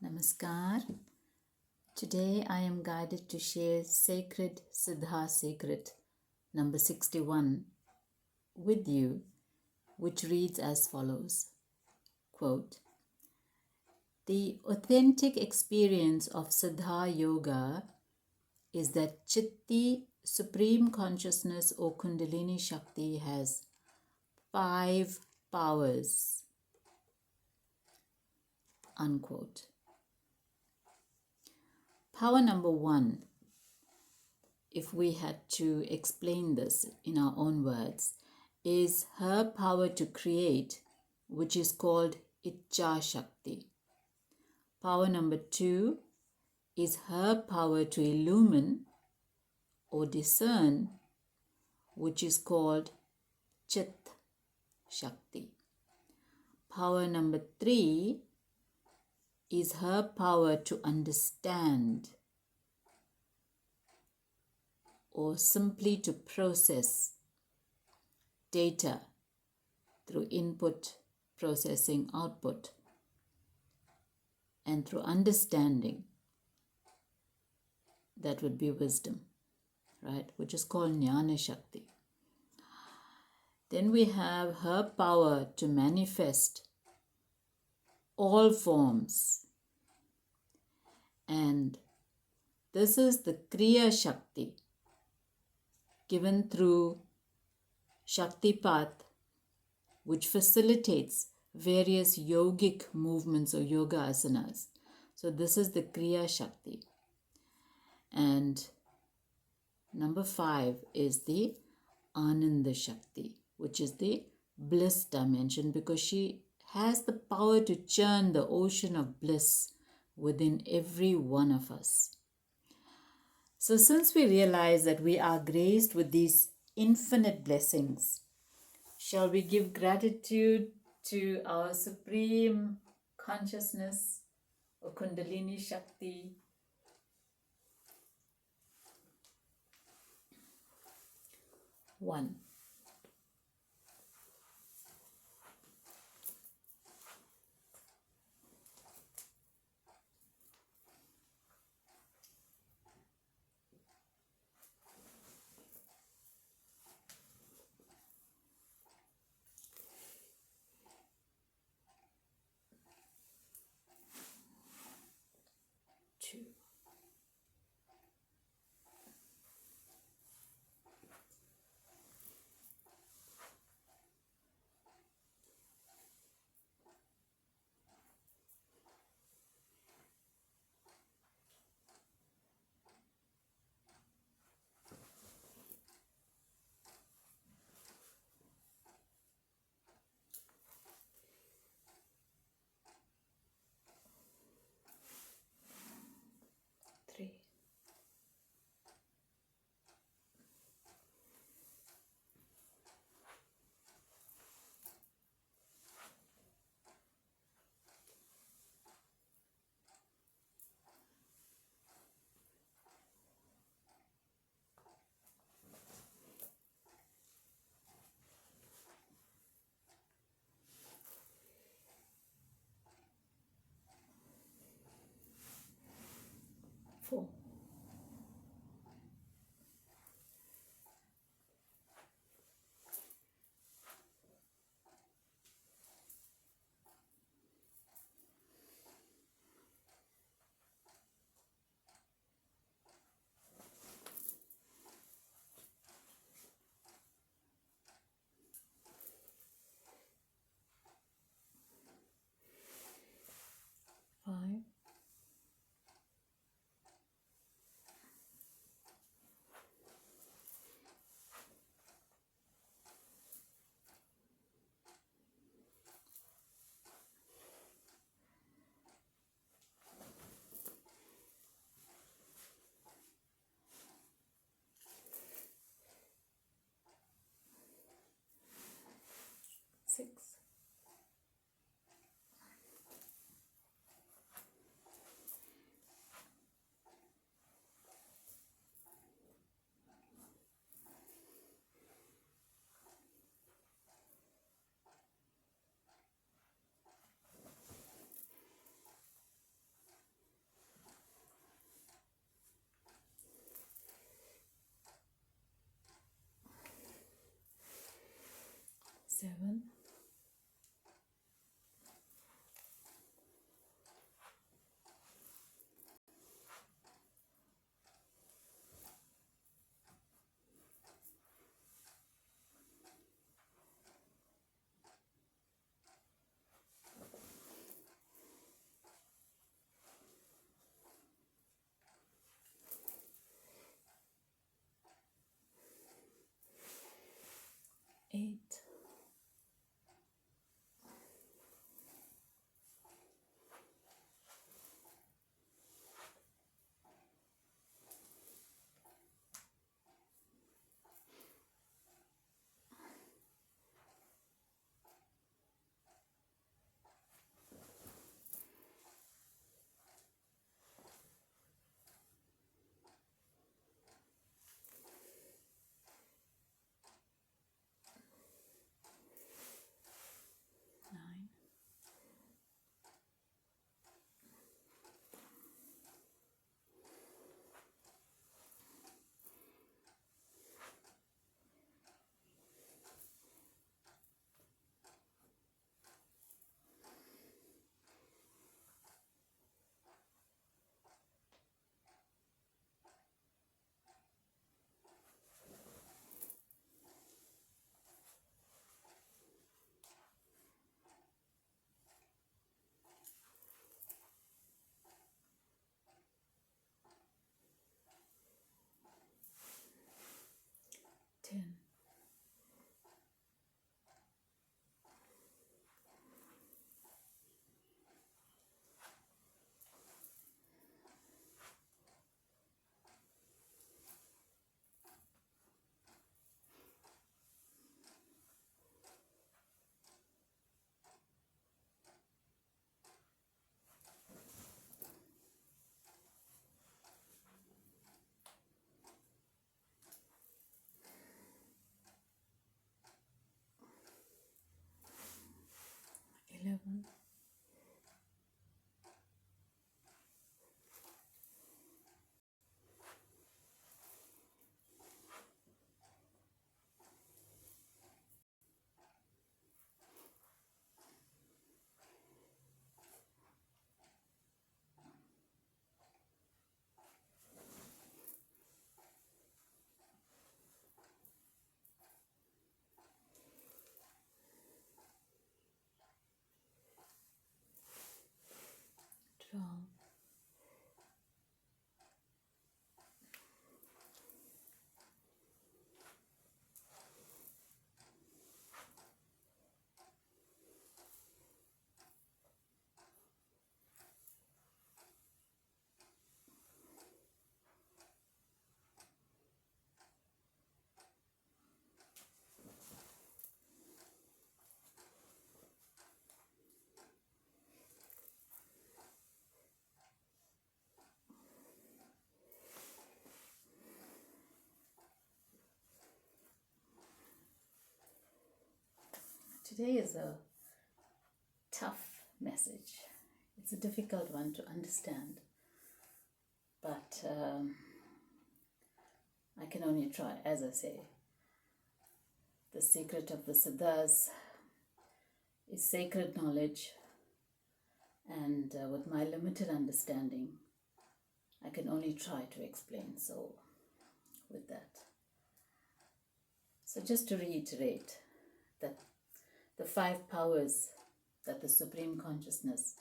Namaskar. Today I am guided to share Sacred Siddha Secret number 61 with you, which reads as follows. Quote, the authentic experience of Siddha Yoga is that Chitti, Supreme Consciousness or Kundalini Shakti, has 5 powers. Unquote. Power number 1, if we had to explain this in our own words, is her power to create, which is called Ichcha Shakti. Power number 2 is her power to illumine or discern, which is called Chit Shakti. Power number 3 is her power to understand or simply to process data through input, processing, output, and through understanding. That would be wisdom, right? Which is called Jnana Shakti. Then we have her power to manifest all forms. And this is the Kriya Shakti given through Shaktipat, which facilitates various yogic movements or yoga asanas. So this is the Kriya Shakti. And number 5 is the Ananda Shakti, which is the bliss dimension, because she has the power to churn the ocean of bliss within every one of us. So since we realize that we are graced with these infinite blessings, shall we give gratitude to our Supreme Consciousness or Kundalini Shakti? One. Two. Today is a tough message. It's a difficult one to understand, but I can only try. As I say, the secret of the Siddhas is sacred knowledge, and with my limited understanding, I can only try to explain. So, with that. So just to reiterate that the 5 powers that the Supreme Consciousness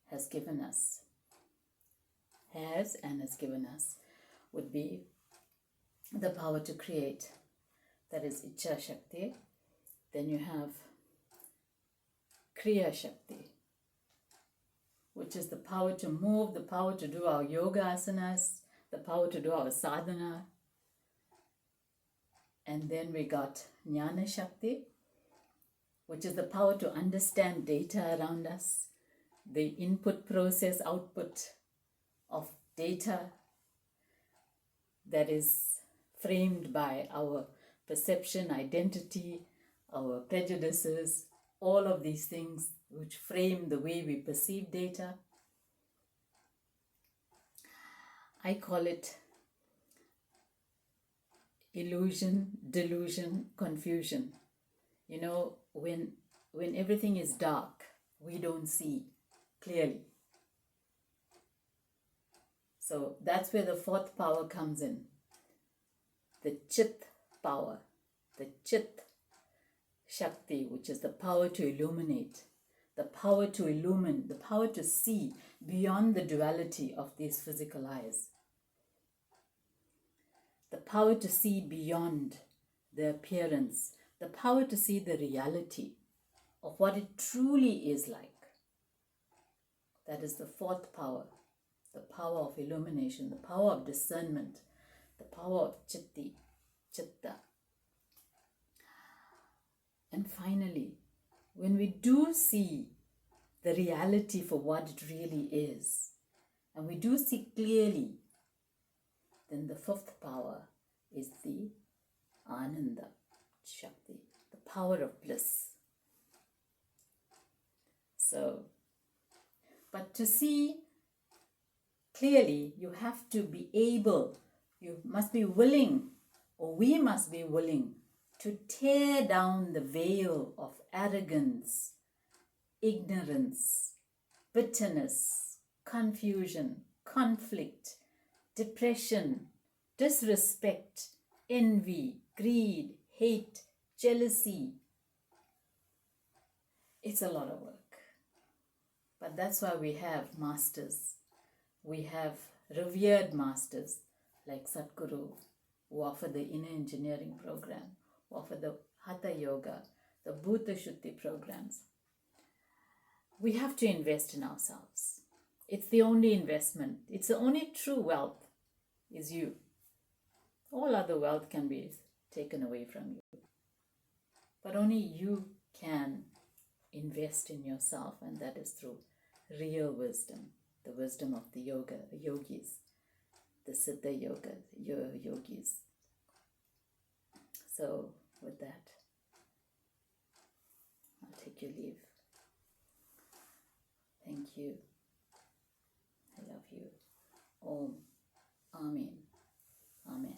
has given us, has given us, would be the power to create, that is Ichcha Shakti. Then you have Kriya Shakti, which is the power to move, the power to do our yoga asanas, the power to do our sadhana. And then we got Jnana Shakti, which is the power to understand data around us, the input, process, output of data that is framed by our perception, identity, our prejudices, all of these things which frame the way we perceive data. I call it illusion, delusion, confusion. You know, when everything is dark, we don't see clearly. So that's where the 4th power comes in. The Chit power, the Chit Shakti, which is the power to illuminate, the power to illumine, the power to see beyond the duality of these physical eyes. The power to see beyond the appearance, the power to see the reality of what it truly is like. That is the 4th power, the power of illumination, the power of discernment, the power of Chitta. And finally, when we do see the reality for what it really is, and we do see clearly, then the 5th power is the Ananda Shakti, the power of bliss. So, but to see clearly, you have to be able, you must be willing, or we must be willing to tear down the veil of arrogance, ignorance, bitterness, confusion, conflict, depression, disrespect, envy, greed, hate, jealousy. It's a lot of work. But that's why we have masters. We have revered masters like Sadhguru, who offer the inner engineering program, who offer the Hatha Yoga, the Bhuta Shuddhi programs. We have to invest in ourselves. It's the only investment. It's the only true wealth is you. All other wealth can be taken away from you. But only you can invest in yourself, and that is through real wisdom, the wisdom of the yogis, the Siddha yogis. So with that, I'll take your leave. Thank you. I love you. Om. Amen. Amen.